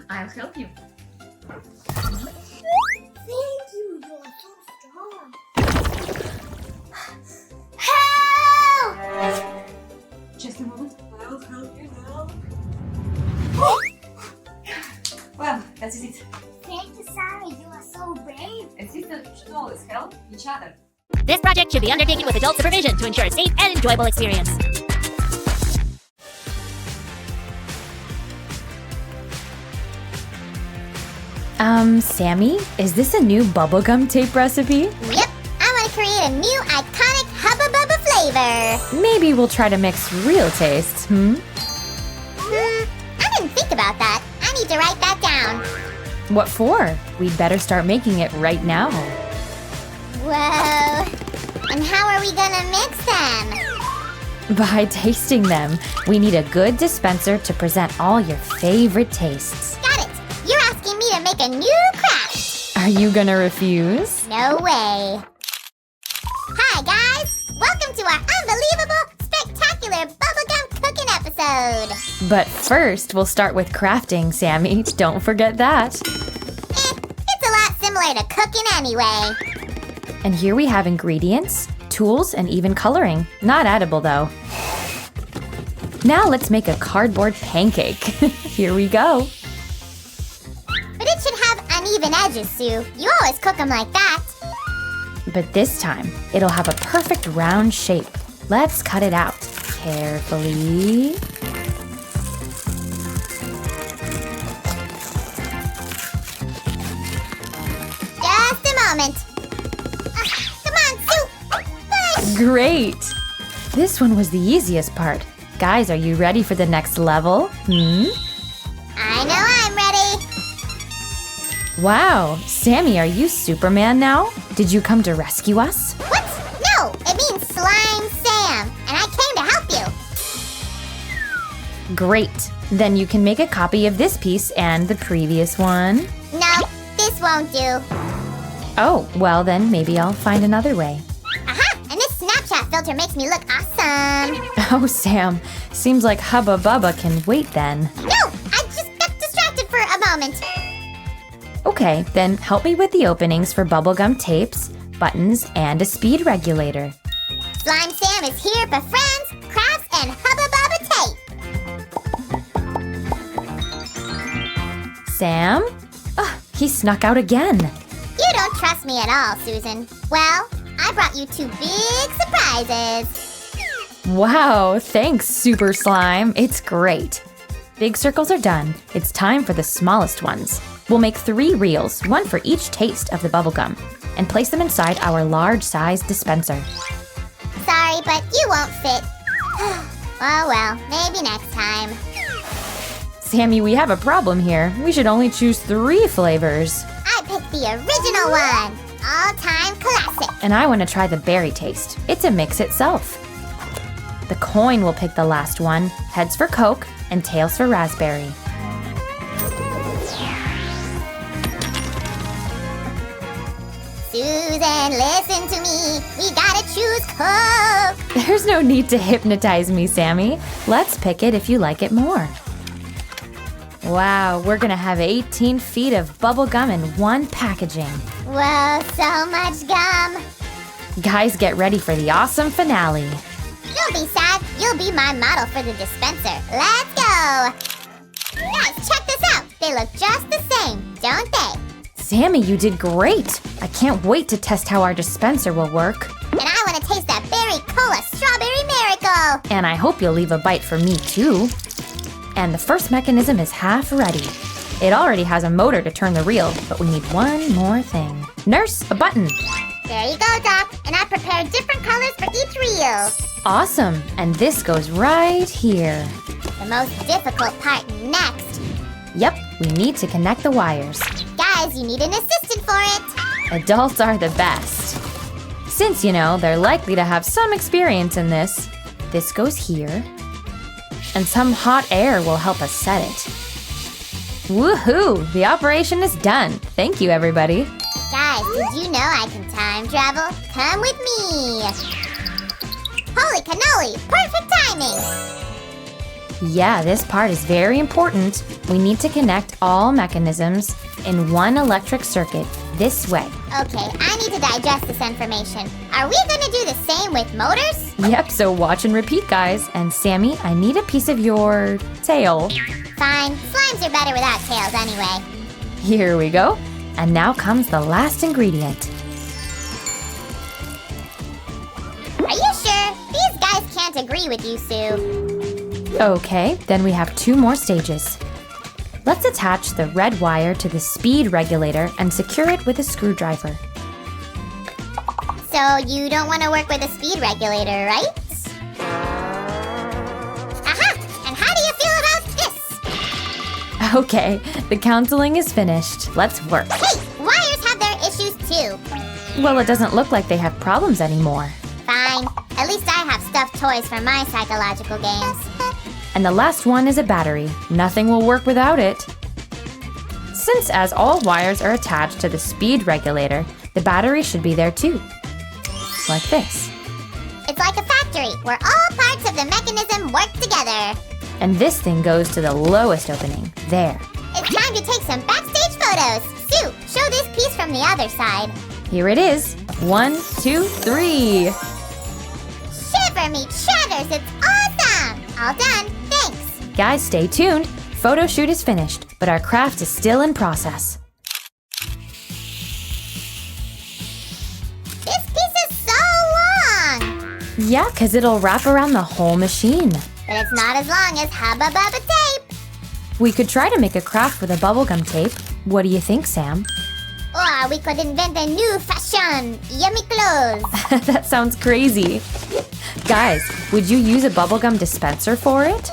I'll help you. Thank you, you're so strong. Help! Just a moment. I'll help you now. Well, that is it. Thank you, Sarah, you are so brave. Assistants should always help each other. This project should be undertaken with adult supervision to ensure a safe and enjoyable experience. Sammy, is this a new bubblegum tape recipe? Yep, I want to create a new iconic Hubba Bubba flavor. Maybe we'll try to mix real tastes, I didn't think about that. I need to write that down. What for? We'd better start making it right now. Whoa. And how are we gonna mix them? By tasting them. We need a good dispenser to present all your favorite tastes. Got it. You're asking me to make a new craft. Are you gonna refuse? No way. Hi, guys. Welcome to our unbelievable, spectacular bubblegum cooking episode. But first, we'll start with crafting, Sammy. Don't forget that. It's a lot similar to cooking anyway. And here we have ingredients, tools, and even coloring. Not edible, though. Now let's make a cardboard pancake. Here we go. But it should have uneven edges, Sue. You always cook them like that. But this time, it'll have a perfect round shape. Let's cut it out carefully. Just a moment. Come on, Sue. Push. Great! This one was the easiest part. Guys, are you ready for the next level? I know I'm ready. Wow, Sammy, are you Superman now? Did you come to rescue us? What? No, it means Slime Sam, and I came to help you. Great. Then you can make a copy of this piece and the previous one. No, this won't do. Oh, well then maybe I'll find another way. Aha! And this Snapchat filter makes me look awesome. Oh, Sam, seems like Hubba Bubba can wait then. No, I just got distracted for a moment. Okay, then help me with the openings for bubblegum tapes, buttons, and a speed regulator. Slime Sam is here for friends, crafts, and Hubba Bubba tape. Sam? He snuck out again. You don't trust me at all, Susan. Well, I brought you two big surprises. Wow, thanks, Super Slime. It's great. Big circles are done. It's time for the smallest ones. We'll make 3 reels, one for each taste of the bubblegum, and place them inside our large-sized dispenser. Sorry, but you won't fit. Oh well, maybe next time. Sammy, we have a problem here. We should only choose 3 flavors. I picked the original one. All-time classic. And I want to try the berry taste. It's a mix itself. The coin will pick the last one, heads for Coke and tails for raspberry. Susan, listen to me. We gotta choose Coke. There's no need to hypnotize me, Sammy. Let's pick it if you like it more. Wow, we're gonna have 18 feet of bubble gum in one packaging. Whoa, so much gum. Guys, get ready for the awesome finale. Don't be sad. You'll be my model for the dispenser. Let's go. Guys, check this out. They look just the same, don't they? Sammy, you did great. I can't wait to test how our dispenser will work. And I want to taste that berry cola strawberry miracle. And I hope you'll leave a bite for me too. And the first mechanism is half ready. It already has a motor to turn the reel, but we need one more thing. Nurse, a button. There you go, Doc. And I prepared different colors for each reel. Awesome, and this goes right here. The most difficult part next. Yep, we need to connect the wires. Guys, you need an assistant for it. Adults are the best. Since, they're likely to have some experience in this. This goes here. And some hot air will help us set it. Woohoo! The operation is done. Thank you, everybody. Guys, did you know I can time travel? Come with me. Holy cannoli! Perfect timing! Yeah, this part is very important. We need to connect all mechanisms in one electric circuit this way. Okay, I need to digest this information. Are we gonna do the same with motors? Yep, so watch and repeat, guys. And Sammy, I need a piece of your tail. Fine, slimes are better without tails anyway. Here we go. And now comes the last ingredient. Are you sure? These guys can't agree with you, Sue. Okay, then we have 2 more stages. Let's attach the red wire to the speed regulator and secure it with a screwdriver. So you don't want to work with a speed regulator, right? Aha! And how do you feel about this? Okay, the counseling is finished. Let's work. Hey, wires have their issues too. Well, it doesn't look like they have problems anymore. Fine. At least I have stuffed toys for my psychological games. And the last one is a battery. Nothing will work without it. Since as all wires are attached to the speed regulator, the battery should be there too. Like this. It's like a factory where all parts of the mechanism work together. And this thing goes to the lowest opening, there. It's time to take some backstage photos. Sue, show this piece from the other side. Here it is. 1, 2, 3. Shiver me chatters, it's awesome! All done, thanks. Guys, stay tuned. Photo shoot is finished, but our craft is still in process. This piece is so long! Yeah, 'cause it'll wrap around the whole machine. But it's not as long as Hubba Bubba tape. We could try to make a craft with a bubblegum tape. What do you think, Sam? Or we could invent a new fashion. Yummy clothes. That sounds crazy. Guys, would you use a bubblegum dispenser for it?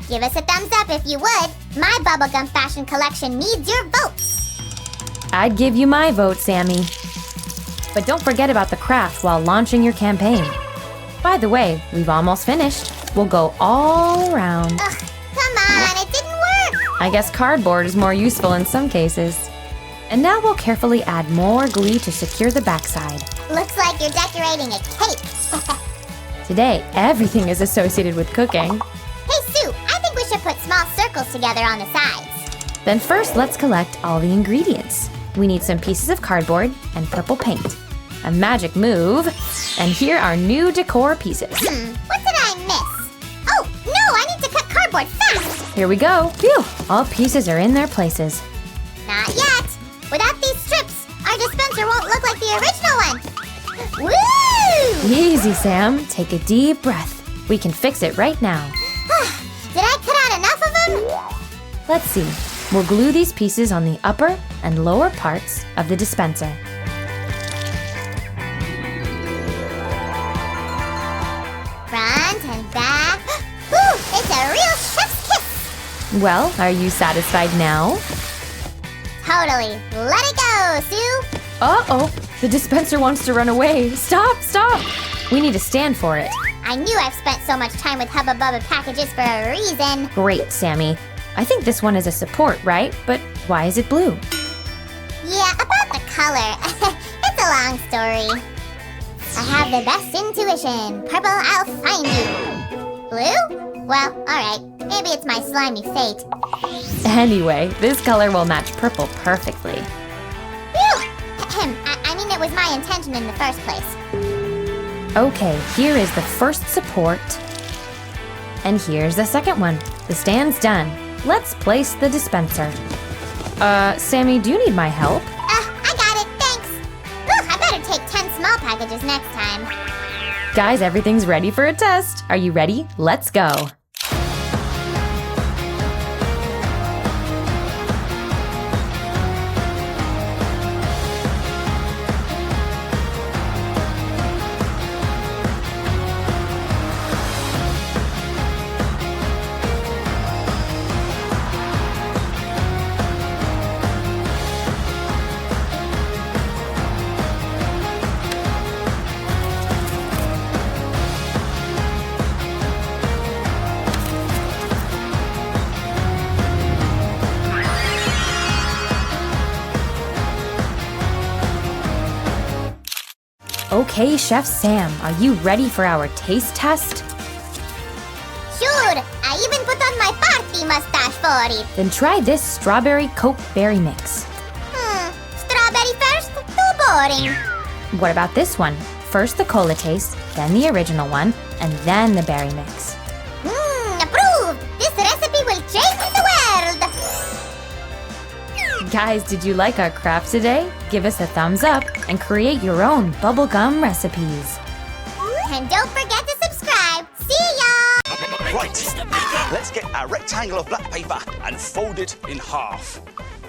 Give us a thumbs up if you would. My bubblegum fashion collection needs your votes. I'd give you my vote, Sammy. But don't forget about the craft while launching your campaign. By the way, we've almost finished. We'll go all around. Ugh, come on, it didn't work. I guess cardboard is more useful in some cases. And now we'll carefully add more glue to secure the backside. Looks like you're decorating a cake. Today, everything is associated with cooking. Hey, Sue, I think we should put small circles together on the sides. Then first, let's collect all the ingredients. We need some pieces of cardboard and purple paint. A magic move. And here are new decor pieces. What did I miss? Oh, no, I need to cut cardboard fast. Here we go. Phew! All pieces are in their places. Not yet. Without these strips, our dispenser won't look like the original one. Woo! Easy, Sam. Take a deep breath. We can fix it right now. Did I cut out enough of them? Let's see. We'll glue these pieces on the upper and lower parts of the dispenser. Front and back. Ooh, it's a real chef's kiss. Well, are you satisfied now? Totally. Let it go, Sue. Uh-oh. The dispenser wants to run away. Stop, stop. We need to stand for it. I knew I've spent so much time with Hubba Bubba packages for a reason. Great, Sammy. I think this one is a support, right? But why is it blue? Yeah, about the color. It's a long story. I have the best intuition. Purple, I'll find you. Blue? Well, alright. Maybe it's my slimy fate. Anyway, this color will match purple perfectly. Phew! I mean, it was my intention in the first place. Okay, here is the first support. And here's the second one. The stand's done. Let's place the dispenser. Sammy, do you need my help? I got it, thanks. Whew, I better take 10 small packages next time. Guys, everything's ready for a test. Are you ready? Let's go. Okay, Chef Sam, are you ready for our taste test? even put on my party mustache for it. Then try this strawberry Coke berry mix. Strawberry first? Too boring. What about this one? First the cola taste, then the original one, and then the berry mix. Approved! This recipe will change the world! Guys, did you like our craft today? Give us a thumbs up and create your own bubblegum recipes. And don't forget to subscribe. See y'all! Right, let's get our rectangle of black paper and fold it in half.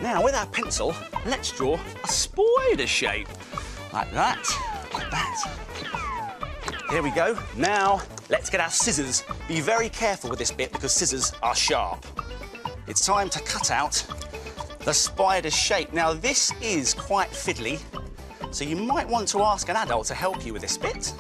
Now, with our pencil, let's draw a spider shape. Like that, like that. Here we go. Now, let's get our scissors. Be very careful with this bit because scissors are sharp. It's time to cut out the spider shape. Now, this is quite fiddly, so you might want to ask an adult to help you with this bit.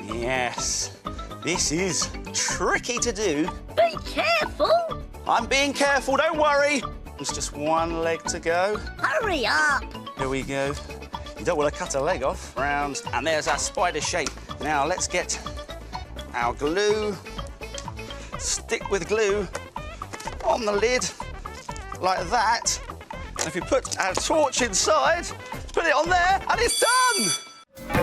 Yes, this is tricky to do. Be careful. I'm being careful, don't worry. There's just one leg to go. Hurry up. Here we go. You don't want to cut a leg off. Round, and there's our spider shape. Now let's get our glue. Stick with glue on the lid, like that. And if you put our torch inside, put it on there, and it's done!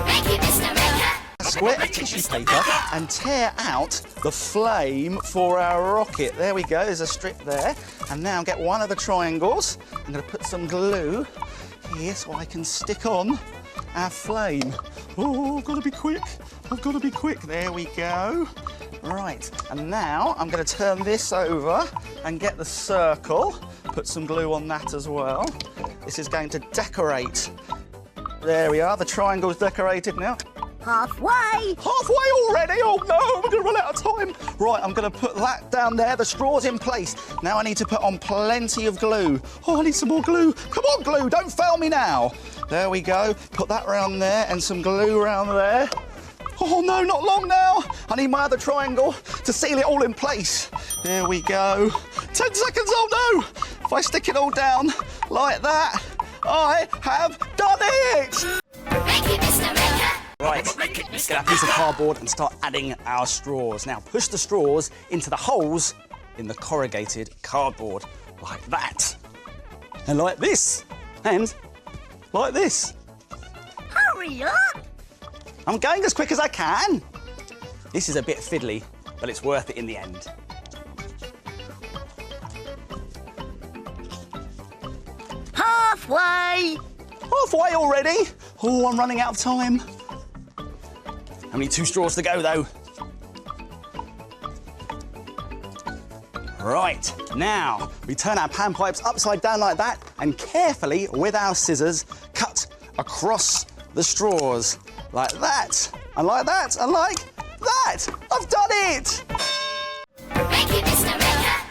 Thank you, Mr. Maker. A square of tissue paper and tear out the flame for our rocket. There we go, there's a strip there. And now get one of the triangles. I'm going to put some glue here so I can stick on our flame. Oh, I've got to be quick. I've got to be quick. There we go. Right, and now I'm going to turn this over and get the circle. Put some glue on that as well. This is going to decorate. There we are, the triangle's decorated now. Halfway. Halfway already? Oh no, we're going to run out of time. Right, I'm going to put that down there. The straw's in place. Now I need to put on plenty of glue. Oh, I need some more glue. Come on, glue, don't fail me now. There we go. Put that round there and some glue around there. Oh no, not long now. I need my other triangle to seal it all in place. There we go. 10 seconds, oh no. If I stick it all down like that, I have done it. Thank you, Mr. Maker. Right, let's get our piece of cardboard and start adding our straws. Now push the straws into the holes in the corrugated cardboard, like that. And like this. And like this. Hurry up. I'm going as quick as I can. This is a bit fiddly, but it's worth it in the end. Halfway. Halfway already? Oh, I'm running out of time. Only 2 straws to go, though. Right, now we turn our pan pipes upside down like that and carefully, with our scissors, cut across the straws. Like that, and like that, and like that. I've done it! Thank you, Mr.